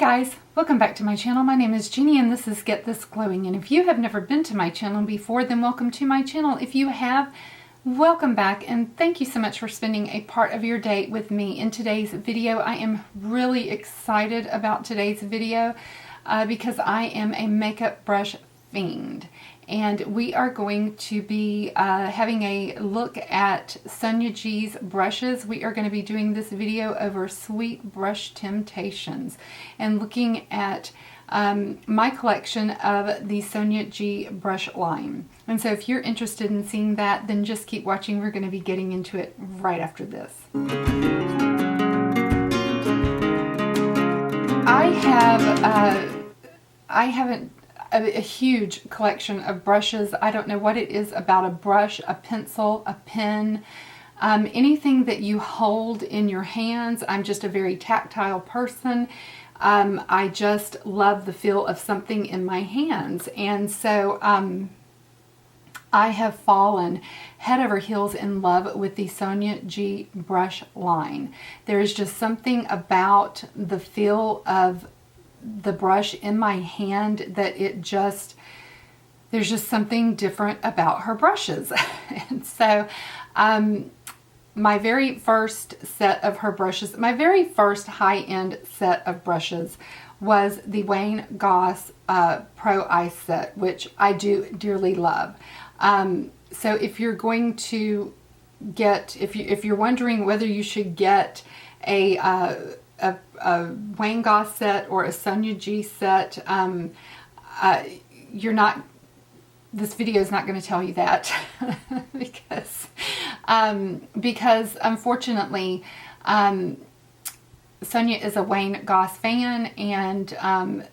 guys, welcome back to my channel. My name is Jeannie and this is Get This Glowing. And if you have never been to my channel before, then welcome to my channel. If you have, welcome back and thank you so much for spending a part of your day with me. In today's video, I am really excited about today's video because I am a makeup brush fiend. And we are going to be having a look at Sonia G's brushes. We are going to be doing this video over Sweet Brush Temptations and looking at my collection of the Sonia G brush line. And so if you're interested in seeing that, then just keep watching. We're going to be getting into it right after this. I haven't a huge collection of brushes. I don't know what it is about a brush, a pencil, a pen, anything that you hold in your hands. I'm just a very tactile person. I just love the feel of something in my hands. And so I have fallen head over heels in love with the Sonia G brush line. There is just something about the feel of the brush in my hand that there's just something different about her brushes. And so my very first set of her brushes, my very first high-end set of brushes was the Goss Pro Ice Set, which I do dearly love. So if you're going to get, if you're wondering whether you should get a Goss set or a Sonia G set, this video is not going to tell you that because unfortunately Sonia is a Goss fan, and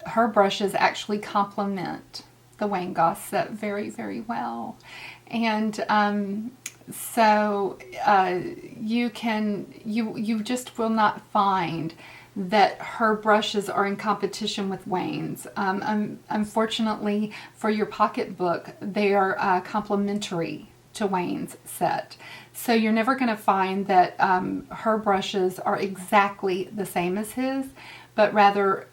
her brushes actually complement the Goss set very, very well. And so you just will not find that her brushes are in competition with Wayne's. Unfortunately for your pocketbook, they are complementary to Wayne's set. So you're never going to find that her brushes are exactly the same as his, but rather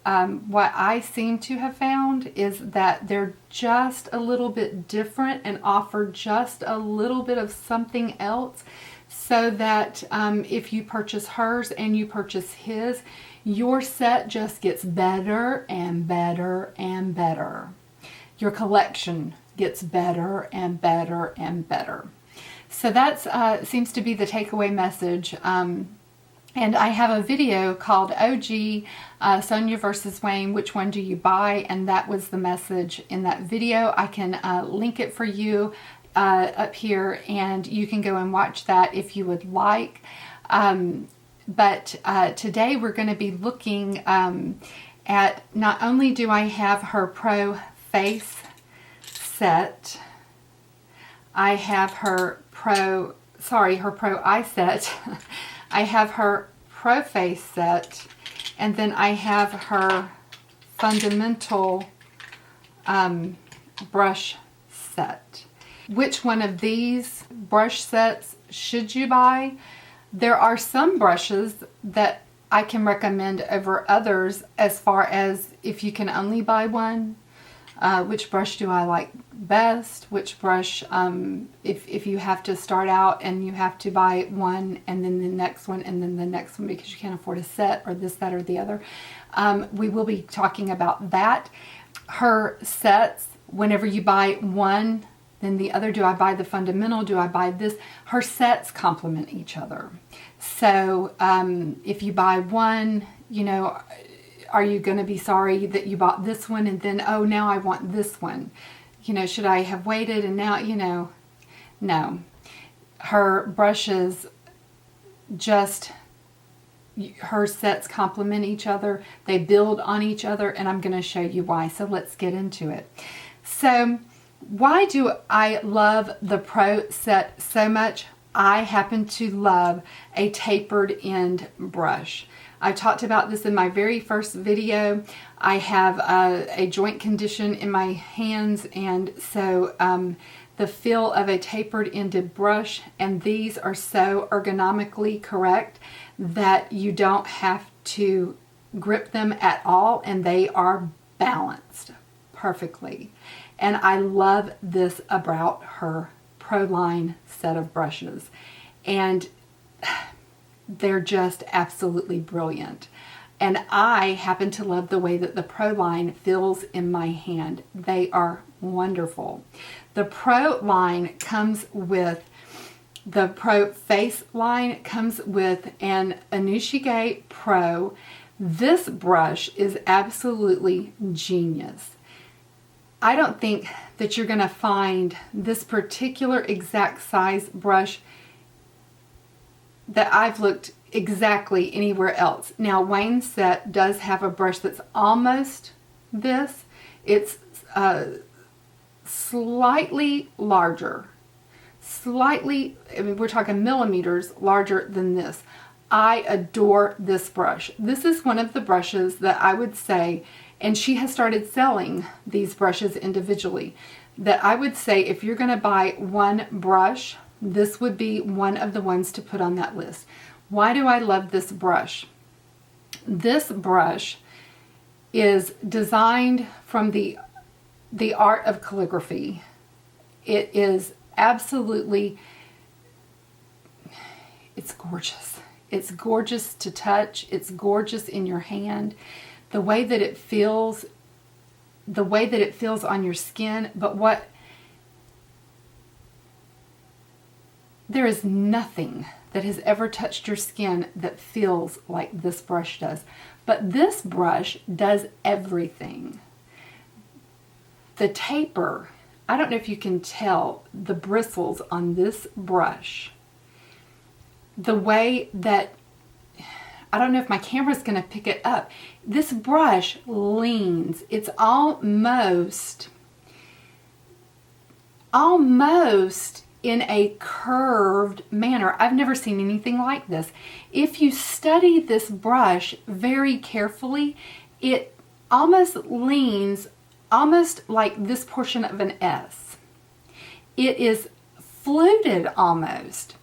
what I seem to have found is that they're just a little bit different and offer just a little bit of something else, so that if you purchase hers and you purchase his, your set just gets better and better and better. Your collection gets better and better and better. So that seems to be the takeaway message. And I have a video called OG Sonia versus Wayne, which one do you buy? And that was the message in that video. I can link it for you up here, and you can go and watch that if you would like. But today we're going to be looking at, not only do I have her Pro Face set, I have her Pro Eye set, I have her Pro Face set, and then I have her Fundamental brush set. Which one of these brush sets should you buy? There are some brushes that I can recommend over others as far as if you can only buy one. Which brush do I like best? Which brush, if you have to start out and you have to buy one and then the next one and then the next one because you can't afford a set or this, that, or the other. We will be talking about that. Her sets, whenever you buy one, then the other, do I buy the Fundamental? Do I buy this? Her sets complement each other. So if you buy one, you know, are you going to be sorry that you bought this one and then, oh, now I want this one? You know, should I have waited and now, you know, no. Her brushes just, her sets complement each other. They build on each other, and I'm going to show you why. So let's get into it. So why do I love the Pro set so much? I happen to love a tapered end brush. I talked about this in my very first video. I have a joint condition in my hands, and so the feel of a tapered ended brush, and these are so ergonomically correct that you don't have to grip them at all, and they are balanced perfectly. And I love this about her Proline set of brushes. And they're just absolutely brilliant. And I happen to love the way that the Proline feels in my hand. They are wonderful. The Pro line comes with, the Pro Face line comes with an Anushige Pro. This brush is absolutely genius. I don't think that you're going to find this particular exact size brush that I've looked exactly anywhere else. Now, Wayne's set does have a brush that's almost this. It's slightly larger. Slightly, I mean, we're talking millimeters larger than this. I adore this brush. This is one of the brushes that I would say, and she has started selling these brushes individually, that I would say if you're going to buy one brush, this would be one of the ones to put on that list. Why do I love this brush? This brush is designed from the art of calligraphy. It is absolutely, it's gorgeous. It's gorgeous to touch. It's gorgeous in your hand. The way that it feels, on your skin, but there is nothing that has ever touched your skin that feels like this brush does. But this brush does everything. The taper, I don't know if you can tell the bristles on this brush. The way that, I don't know if my camera's going to pick it up. This brush leans. It's almost in a curved manner. I've never seen anything like this. If you study this brush very carefully, it almost leans almost like this portion of an S. It is fluted almost.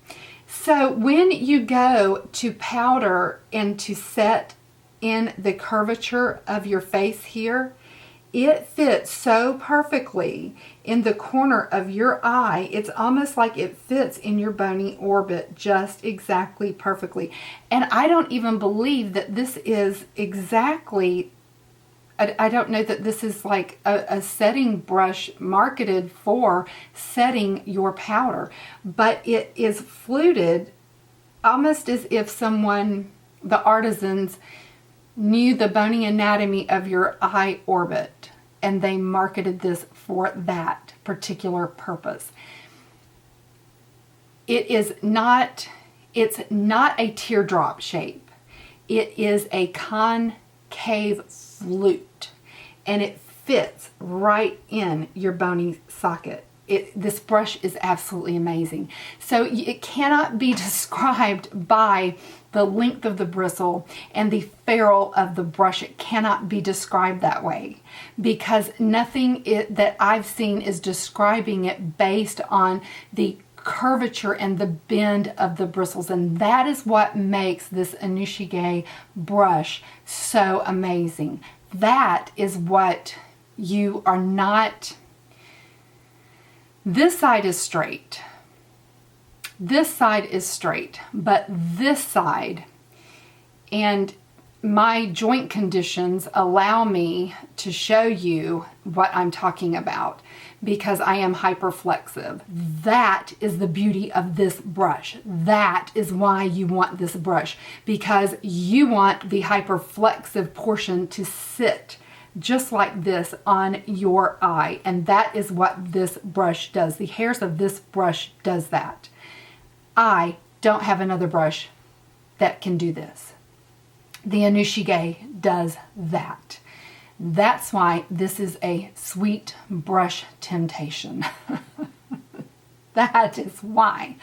So when you go to powder and to set in the curvature of your face here, it fits so perfectly in the corner of your eye. It's almost like it fits in your bony orbit just exactly perfectly. And I don't even believe that this is exactly, I don't know that this is like a setting brush marketed for setting your powder, but it is fluted almost as if someone, the artisans, knew the bony anatomy of your eye orbit and they marketed this for that particular purpose. It's not a teardrop shape. It is a concave flute, and it fits right in your bony socket. This brush is absolutely amazing. So it cannot be described by the length of the bristle and the ferrule of the brush. It cannot be described that way, because nothing that I've seen is describing it based on the curvature and the bend of the bristles, and that is what makes this Anushige brush so amazing. That is what you are not. This side is straight. This side is straight, but this side, and my joint conditions allow me to show you what I'm talking about because I am hyperflexive. That is the beauty of this brush. That is why you want this brush, because you want the hyperflexive portion to sit just like this on your eye, and that is what this brush does. The hairs of this brush does that. I don't have another brush that can do this. The Anushige does that. That's why this is a sweet brush temptation. That is why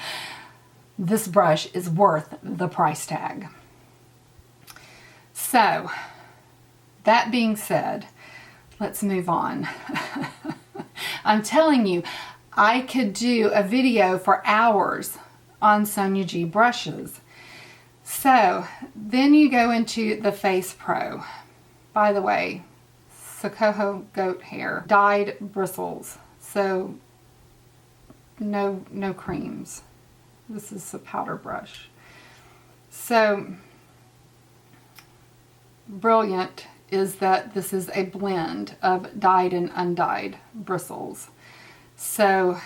this brush is worth the price tag. So, that being said, let's move on. I'm telling you, I could do a video for hours on Sonia G brushes. So then you go into the Face Pro. By the way, Sokoho goat hair, dyed bristles. So no creams. This is a powder brush. So brilliant is that this is a blend of dyed and undyed bristles. So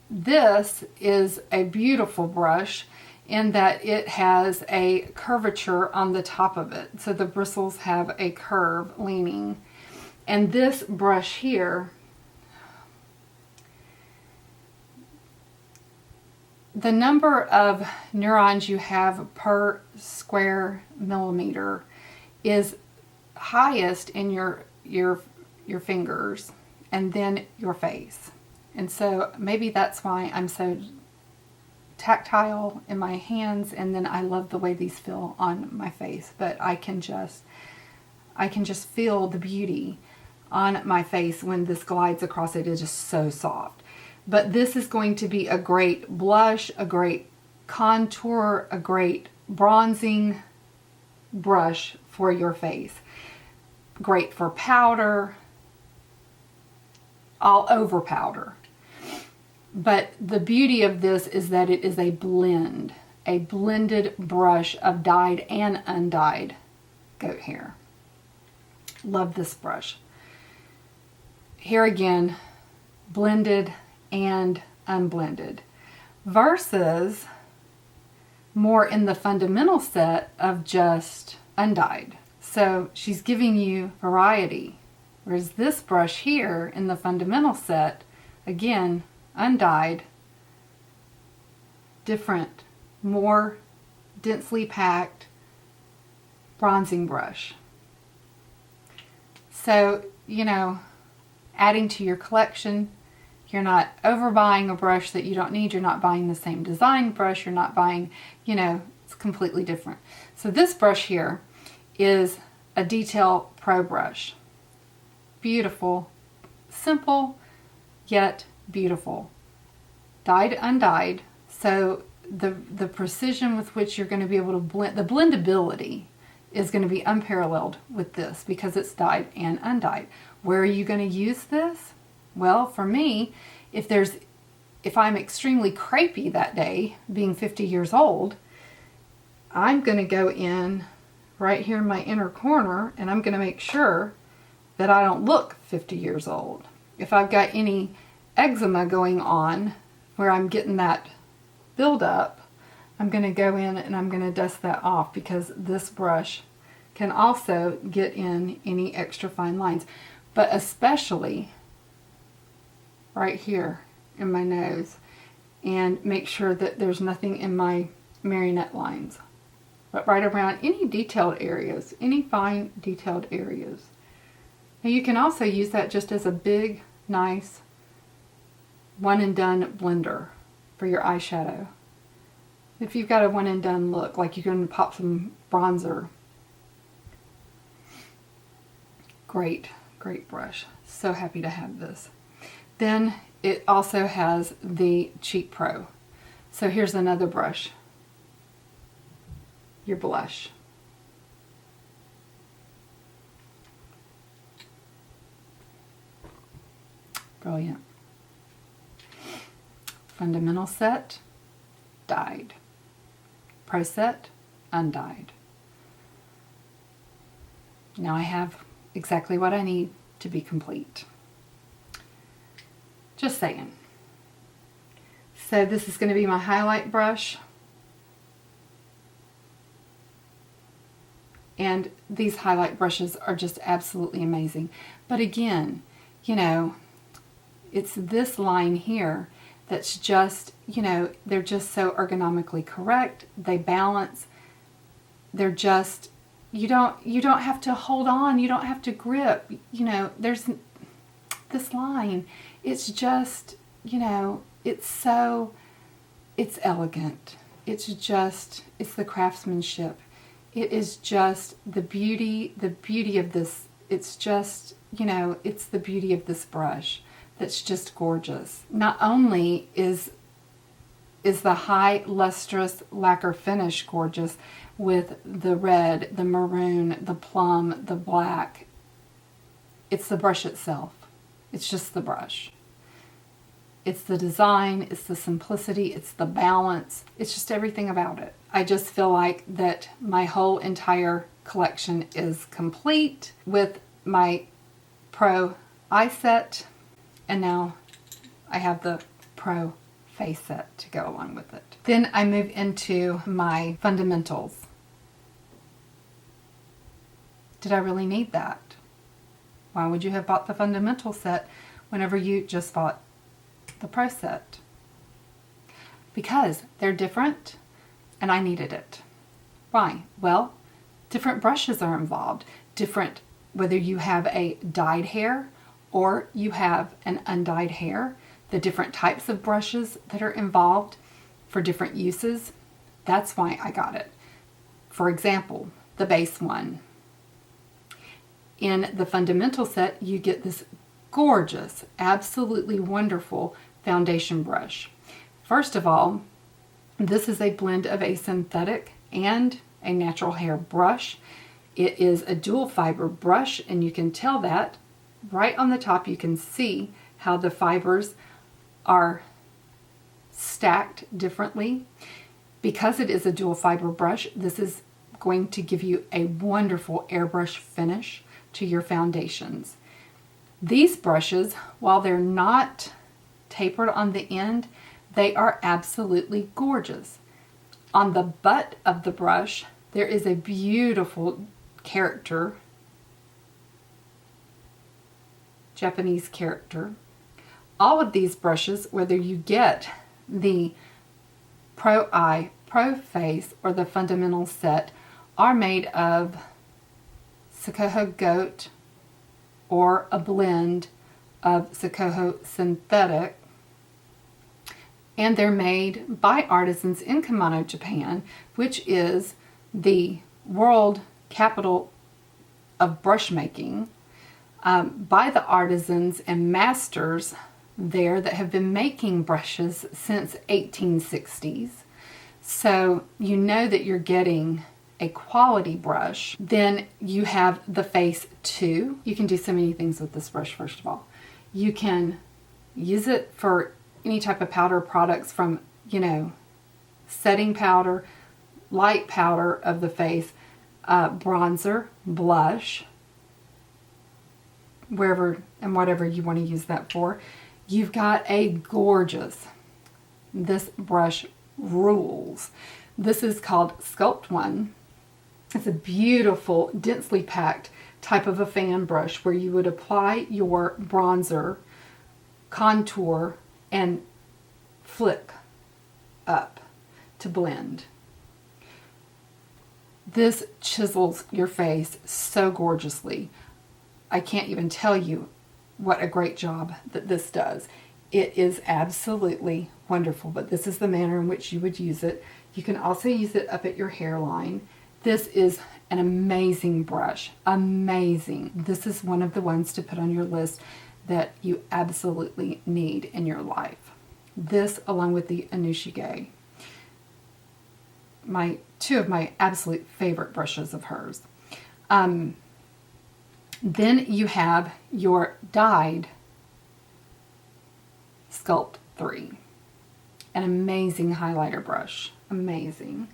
this is a beautiful brush in that it has a curvature on the top of it. So the bristles have a curve leaning. And this brush here, the number of neurons you have per square millimeter is highest in your fingers and then your face. And so maybe that's why I'm so tactile in my hands, and then I love the way these feel on my face. But I can just feel the beauty on my face when this glides across it. It's just so soft. But this is going to be a great blush, a great contour, a great bronzing brush for your face. Great for powder, all over powder. But the beauty of this is that it is a blended brush of dyed and undyed goat hair. Love this brush. Here again, blended and unblended, versus more in the fundamental set of just undyed. So she's giving you variety. Whereas this brush here in the fundamental set, again, undyed, different, more densely packed bronzing brush. So, you know, adding to your collection, you're not overbuying a brush that you don't need. You're not buying the same design brush. You're not buying, you know, it's completely different. So this brush here is a Detail Pro brush. Beautiful, simple, yet beautiful. Dyed, undyed. So the precision with which you're going to be able to blend, the blendability is going to be unparalleled with this because it's dyed and undyed. Where are you going to use this? Well, for me, if I'm extremely crepey that day, being 50 years old, I'm going to go in right here in my inner corner, and I'm going to make sure that I don't look 50 years old. If I've got any eczema going on where I'm getting that buildup, I'm going to go in and I'm going to dust that off, because this brush can also get in any extra fine lines, but especially right here in my nose, and make sure that there's nothing in my marionette lines, but right around any detailed areas, any fine detailed areas. Now you can also use that just as a big, nice, one and done blender for your eyeshadow. If you've got a one and done look, like you're going to pop some bronzer. Great, great brush. So happy to have this. Then it also has the Cheek Pro. So here's another brush. Your blush. Brilliant. Fundamental set, dyed. Pro set, undyed. Now I have exactly what I need to be complete. Just saying. So this is going to be my highlight brush. And these highlight brushes are just absolutely amazing. But again, you know, it's this line here that's just, you know, they're just so ergonomically correct. They balance. They're just, you don't have to hold on. You don't have to grip. You know, there's this line. It's just, you know, it's elegant. It's the craftsmanship. It is just the beauty of this. It's just, you know, it's the beauty of this brush that's just gorgeous. Not only is is the high lustrous lacquer finish gorgeous with the red, the maroon, the plum, the black. It's the brush itself. It's just the brush. It's the design, it's the simplicity, it's the balance. It's just everything about it. I just feel like that my whole entire collection is complete with my Pro eye set, and now I have the Pro face set to go along with it. Then I move into my fundamentals. Did I really need that? Why would you have bought the fundamental set whenever you just bought the Pro set? Because they're different and I needed it. Why? Well, different brushes are involved. Different, whether you have a dyed hair or you have an undyed hair, the different types of brushes that are involved for different uses. That's why I got it. For example, the base one. In the fundamental set, you get this gorgeous, absolutely wonderful foundation brush. First of all, this is a blend of a synthetic and a natural hair brush. It is a dual fiber brush, and you can tell that right on the top. You can see how the fibers are stacked differently. Because it is a dual fiber brush, this is going to give you a wonderful airbrush finish to your foundations. These brushes, while they're not tapered on the end, they are absolutely gorgeous. On the butt of the brush, there is a beautiful character, Japanese character. All of these brushes, whether you get the Pro Eye, Pro Face, or the fundamental set, are made of Sokoho Goat or a blend of Sokoho Synthetic, and they're made by artisans in Kumano, Japan, which is the world capital of brush making, by the artisans and masters there that have been making brushes since 1860s. So you know that you're getting a quality brush. Then you have the Face 2. You can do so many things with this brush. First of all, you can use it for any type of powder products, from, you know, setting powder, light powder of the face, bronzer, blush, wherever and whatever you want to use that for. You've got a gorgeous, this brush rules. This is called Sculpt One. It's a beautiful, densely packed type of a fan brush where you would apply your bronzer, contour, and flick up to blend. This chisels your face so gorgeously. I can't even tell you what a great job that this does. It is absolutely wonderful, but this is the manner in which you would use it. You can also use it up at your hairline. This is an amazing brush. Amazing. This is one of the ones to put on your list that you absolutely need in your life. This, along with the Anushige, two of my absolute favorite brushes of hers. Then you have your dyed Sculpt 3. An amazing highlighter brush. Amazing.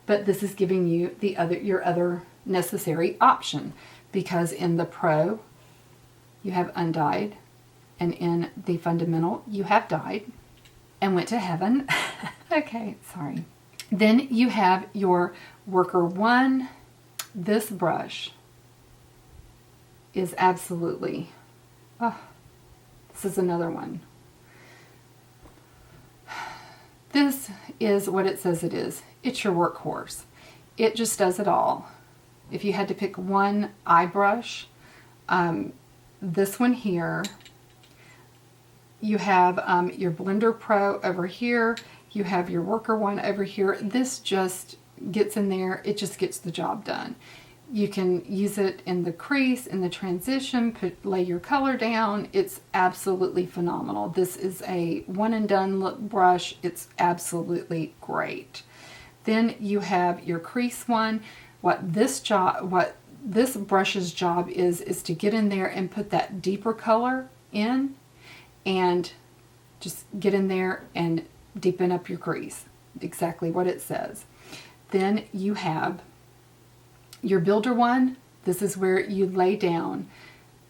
But this is giving you your other necessary option, because in the Pro you have undyed, and in the fundamental you have dyed and went to heaven. Okay, sorry. Then you have your Worker 1. This brush is absolutely, this is another one. This is what it says it is. It's your workhorse. It just does it all. If you had to pick one eye brush, this one here, you have your Blender Pro over here, you have your Worker 1 over here. This just gets in there, it just gets the job done. You can use it in the crease, in the transition, lay your color down. It's absolutely phenomenal. This is a one and done look brush. It's absolutely great. Then you have your crease one. What this brush's job is to get in there and put that deeper color in, and just get in there and deepen up your crease. Exactly what it says. Then you have your builder one. This is where you lay down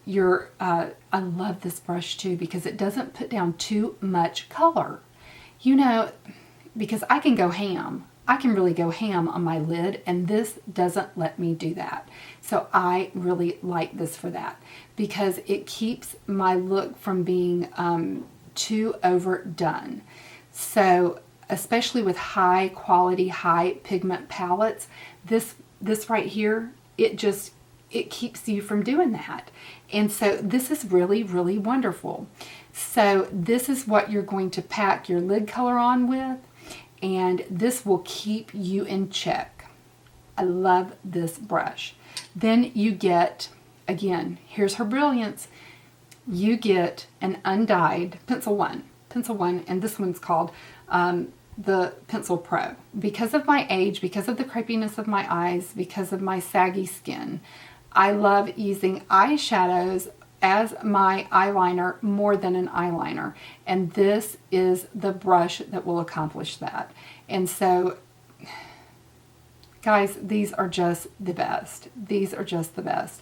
your, I love this brush too because it doesn't put down too much color. You know, because I can go ham. I can really go ham on my lid, and this doesn't let me do that. So I really like this for that because it keeps my look from being too overdone. So especially with high quality, high pigment palettes, this right here, it keeps you from doing that. And so this is really, really wonderful. So this is what you're going to pack your lid color on with, and this will keep you in check. I love this brush. Then you get, again, here's her brilliance. You get an undyed pencil one, and this one's called the Pencil Pro. Because of my age, because of the crepiness of my eyes, because of my saggy skin, I love using eyeshadows as my eyeliner more than an eyeliner, and this is the brush that will accomplish that. And so guys, these are just the best. These are just the best.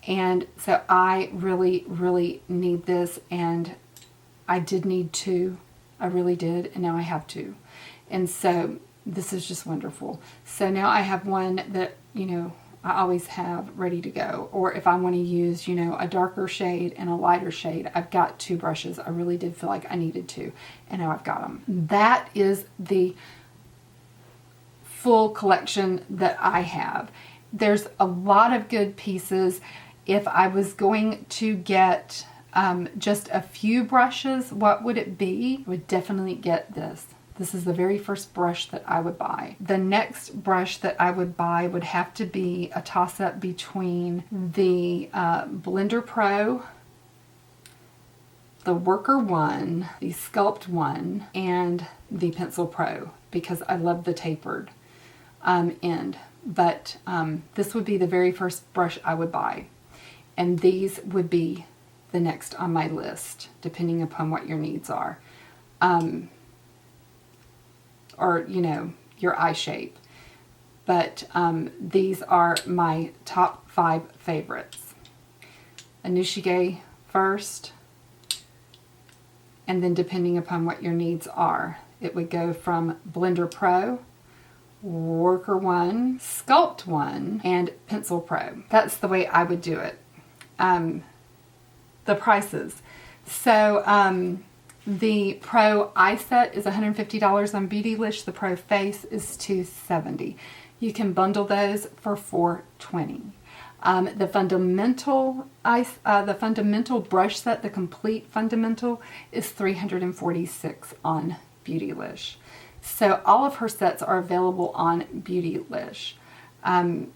And so I really, really need this, and I did need two. I really did, and now I have two. And so this is just wonderful. So now I have one that, you know, I always have ready to go. Or if I want to use, you know, a darker shade and a lighter shade, I've got two brushes. I really did feel like I needed two, and now I've got them. That is the full collection that I have. There's a lot of good pieces. If I was going to get just a few brushes, what would it be? I would definitely get this. This is the very first brush that I would buy. The next brush that I would buy would have to be a toss-up between the Blender Pro, the Worker one, the Sculpt one, and the Pencil Pro, because I love the tapered end. But this would be the very first brush I would buy. And these would be the next on my list, depending upon what your needs are. Or, you know, your eye shape. But these are my top 5 favorites. Anushige first, and then depending upon what your needs are, it would go from Blender Pro, Worker one, Sculpt one, and Pencil Pro. That's the way I would do it. The prices. So, the Pro Eye Set is $150 on Beautylish. The Pro Face is $270. You can bundle those for $420. The fundamental brush set, the complete fundamental, is $346 on Beautylish. So all of her sets are available on Beautylish. I'm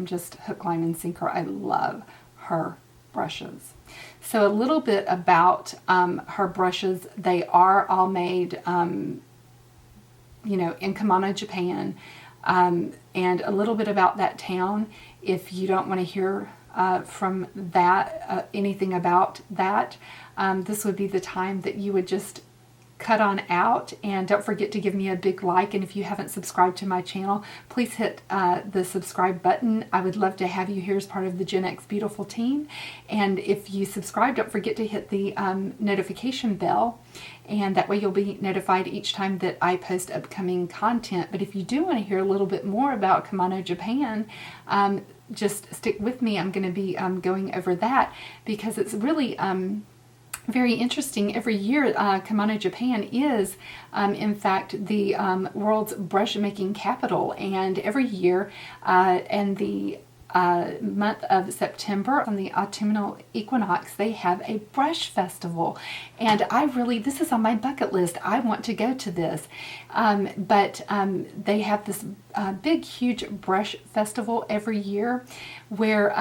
just hook, line, and sinker. I love her brushes. So a little bit about her brushes. They are all made, in Kumano, Japan, and a little bit about that town. If you don't want to hear from that, anything about that, this would be the time that you would just cut on out. And don't forget to give me a big like, and if you haven't subscribed to my channel, please hit the subscribe button. I would love to have you here as part of the Gen X Beautiful team. And if you subscribe, don't forget to hit the notification bell, and that way you'll be notified each time that I post upcoming content. But if you do want to hear a little bit more about Kumano, Japan, just stick with me. I'm going to be going over that, because it's really very interesting. Every year, Kumano, Japan is, in fact, the world's brush making capital, and every year, and the month of September, on the autumnal equinox, they have a brush festival. And this is on my bucket list. I want to go to this. But they have this big, huge brush festival every year where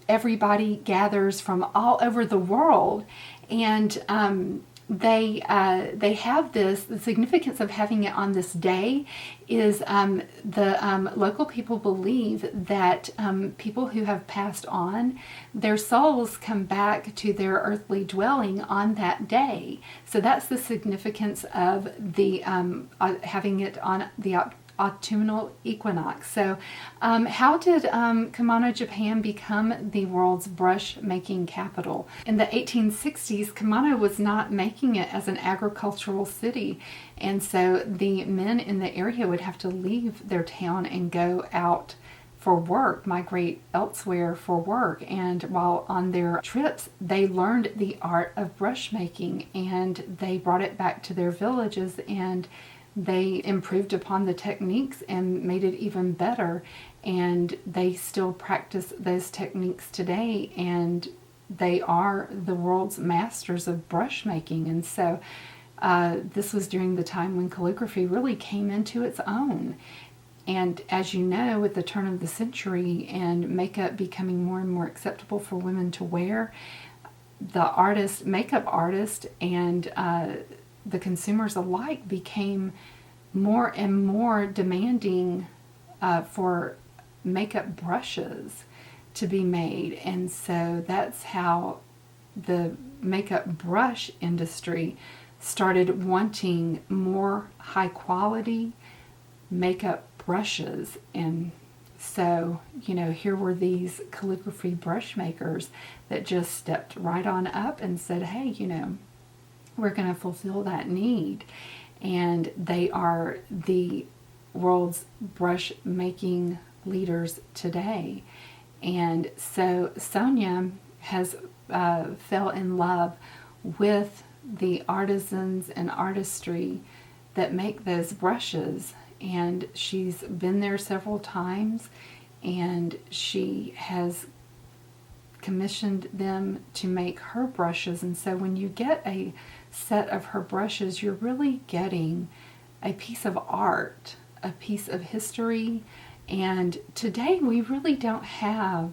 everybody gathers from all over the world, and they have this. The significance of having it on this day is the local people believe that people who have passed on, their souls come back to their earthly dwelling on that day. So that's the significance of the having it on the autumnal equinox. So how did Kumano, Japan become the world's brush making capital? In the 1860s, Kumano was not making it as an agricultural city, and so the men in the area would have to leave their town and go out for work, migrate elsewhere for work. And while on their trips, they learned the art of brush making, and they brought it back to their villages, and they improved upon the techniques and made it even better. And they still practice those techniques today, and they are the world's masters of brush making. And so this was during the time when calligraphy really came into its own. And as you know, with the turn of the century and makeup becoming more and more acceptable for women to wear, the makeup artist and the consumers alike became more and more demanding for makeup brushes to be made. And so that's how the makeup brush industry started wanting more high quality makeup brushes. And so, here were these calligraphy brush makers that just stepped right on up and said, hey, we're going to fulfill that need. And they are the world's brush making leaders today. And so Sonia has fell in love with the artisans and artistry that make those brushes. And she's been there several times, and she has commissioned them to make her brushes. And so when you get a set of her brushes, you're really getting a piece of art, a piece of history. And today we really don't have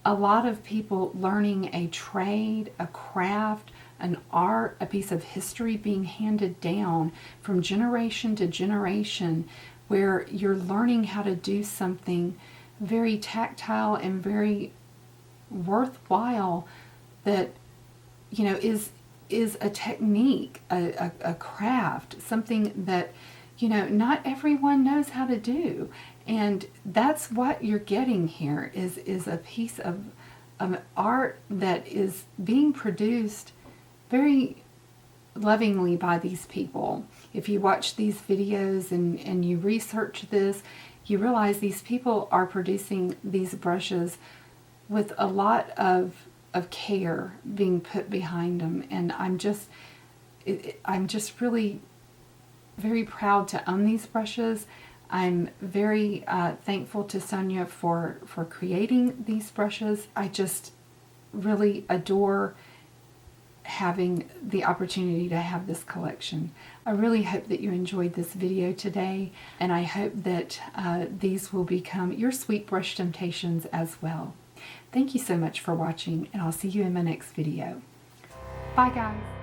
a lot of people learning a trade, a craft, an art, a piece of history being handed down from generation to generation, where you're learning how to do something very tactile and very worthwhile that is a technique, a craft, something that not everyone knows how to do. And that's what you're getting here is a piece of art that is being produced very lovingly by these people. If you watch these videos and you research this, you realize these people are producing these brushes with a lot of care being put behind them. And I'm just really very proud to own these brushes. I'm very thankful to Sonia for creating these brushes. I just really adore having the opportunity to have this collection. I really hope that you enjoyed this video today, and I hope that these will become your sweet brush temptations as well. Thank you so much for watching, and I'll see you in my next video. Bye guys.